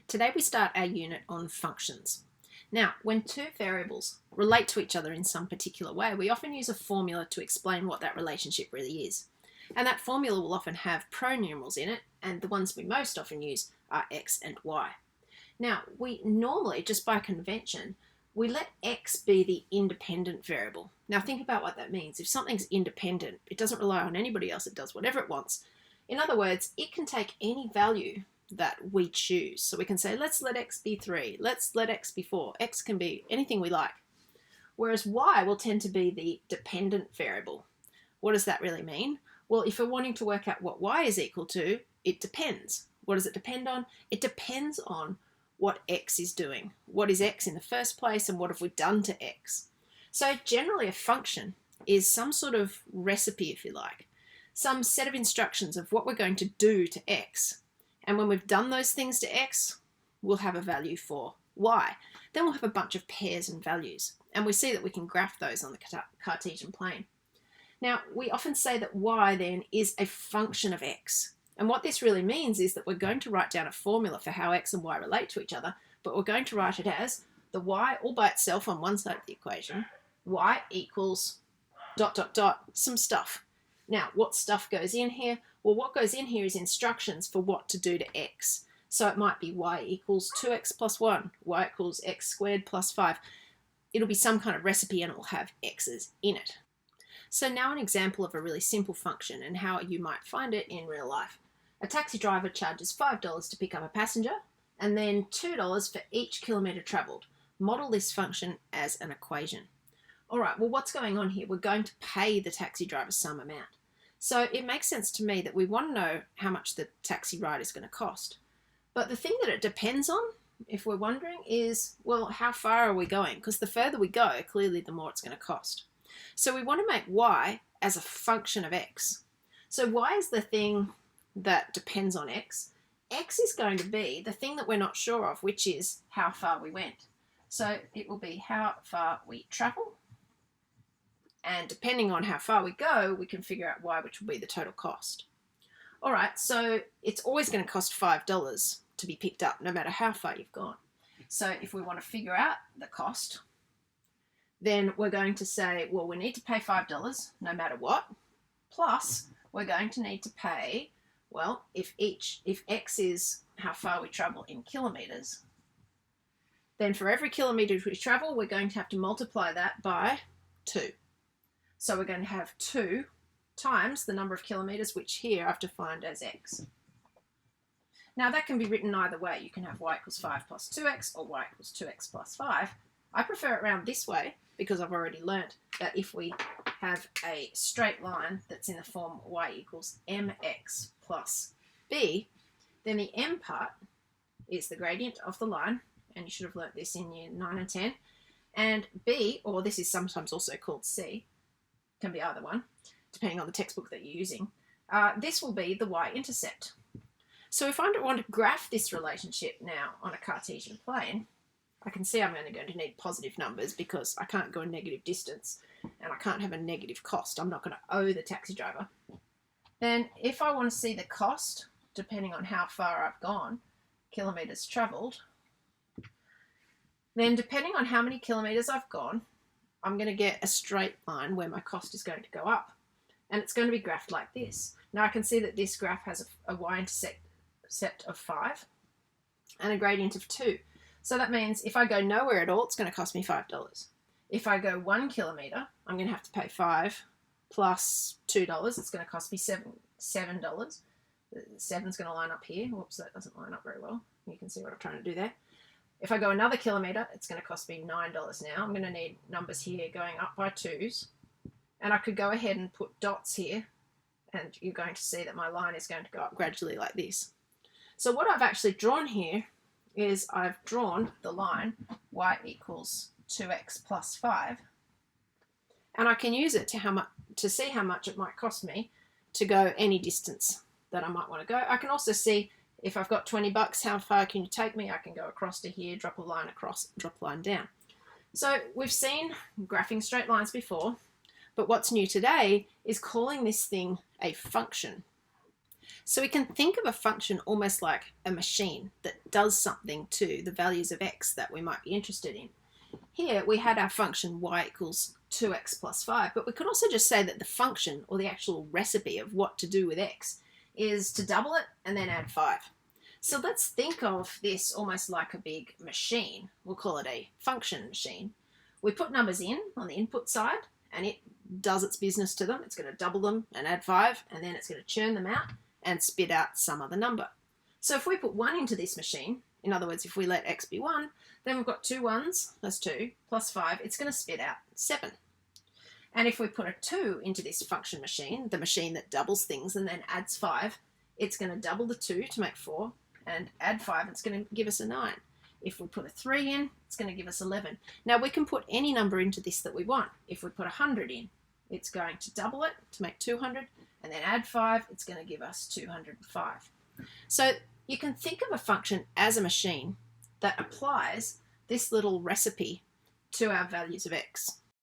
Today we start our unit on functions. Now, when two variables relate to each other in some particular way, we often use a formula to explain what that relationship really is. And that formula will often have pronumerals in it, and the ones we most often use are x and y. Now, we normally, just by convention, we let x be the independent variable. Now think about what that means. If something's independent, it doesn't rely on anybody else, it does whatever it wants. In other words, it can take any value that we choose. So we can say, let's let x be 3, let's let x be 4. X can be anything we like. Whereas y will tend to be the dependent variable. What does that really mean? Well, if we're wanting to work out what y is equal to, it depends. What does it depend on? It depends on what x is doing. What is x in the first place and what have we done to x? So generally a function is some sort of recipe, if you like, some set of instructions of what we're going to do to x. And when we've done those things to x, we'll have a value for y. Then we'll have a bunch of pairs and values. And we see that we can graph those on the Cartesian plane. Now, we often say that y then is a function of x. And what this really means is that we're going to write down a formula for how x and y relate to each other, but we're going to write it as the y all by itself on one side of the equation, y equals ... some stuff. Now, what stuff goes in here? Well, what goes in here is instructions for what to do to x. So it might be y equals 2x plus 1, y equals x squared plus 5. It'll be some kind of recipe and it will have x's in it. So now an example of a really simple function and how you might find it in real life. A taxi driver charges $5 to pick up a passenger and then $2 for each kilometre travelled. Model this function as an equation. All right, well, what's going on here? We're going to pay the taxi driver some amount. So it makes sense to me that we want to know how much the taxi ride is going to cost. But the thing that it depends on, if we're wondering, is, well, how far are we going? Because the further we go, clearly the more it's going to cost. So we want to make y as a function of x. So y is the thing that depends on x. X is going to be the thing that we're not sure of, which is how far we went. So it will be how far we travel. And depending on how far we go, we can figure out y, which will be the total cost. All right, so it's always going to cost $5 to be picked up, no matter how far you've gone. So if we want to figure out the cost, then we're going to say, well, we need to pay $5 no matter what, plus we're going to need to pay, well, if x is how far we travel in kilometres, then for every kilometre we travel, we're going to have to multiply that by 2. So we're going to have 2 times the number of kilometres, which here I've defined as x. Now that can be written either way. You can have y equals 5 plus 2x or y equals 2x plus 5. I prefer it around this way because I've already learnt that if we have a straight line that's in the form y equals mx plus b, then the m part is the gradient of the line, and you should have learnt this in year 9 and 10, and b, or this is sometimes also called c, can be either one, depending on the textbook that you're using, this will be the y-intercept. So if I want to graph this relationship now on a Cartesian plane, I can see I'm only going to need positive numbers because I can't go a negative distance and I can't have a negative cost. I'm not going to owe the taxi driver. Then if I want to see the cost, depending on how far I've gone, kilometres travelled, then depending on how many kilometres I've gone, I'm going to get a straight line where my cost is going to go up. And it's going to be graphed like this. Now I can see that this graph has a y-intercept of 5 and a gradient of 2. So that means if I go nowhere at all, it's going to cost me $5. If I go 1 kilometre, I'm going to have to pay 5 plus $2. It's going to cost me $7. The 7's going to line up here. Whoops, that doesn't line up very well. You can see what I'm trying to do there. If I go another kilometre, it's going to cost me $9 now. I'm going to need numbers here going up by 2s. And I could go ahead and put dots here, and you're going to see that my line is going to go up gradually like this. So what I've actually drawn here is I've drawn the line y equals 2x plus 5, and I can use it to see how much it might cost me to go any distance that I might want to go. I can also see if I've got $20, how far can you take me? I can go across to here, drop a line across, drop a line down. So we've seen graphing straight lines before, but what's new today is calling this thing a function. So we can think of a function almost like a machine that does something to the values of x that we might be interested in. Here we had our function y equals 2x plus 5, but we could also just say that the function, or the actual recipe of what to do with x, is to double it and then add 5. So let's think of this almost like a big machine. We'll call it a function machine. We put numbers in on the input side and it does its business to them. It's going to double them and add 5, and then it's going to churn them out and spit out some other number. So if we put 1 into this machine, in other words, if we let x be 1, then we've got 2 1s, that's 2, plus 5, it's going to spit out 7. And if we put a 2 into this function machine, the machine that doubles things and then adds 5, it's going to double the 2 to make 4, and add 5, it's going to give us a 9. If we put a 3 in, it's going to give us 11. Now we can put any number into this that we want. If we put 100 in, it's going to double it to make 200, and then add 5, it's going to give us 205. So you can think of a function as a machine that applies this little recipe to our values of x.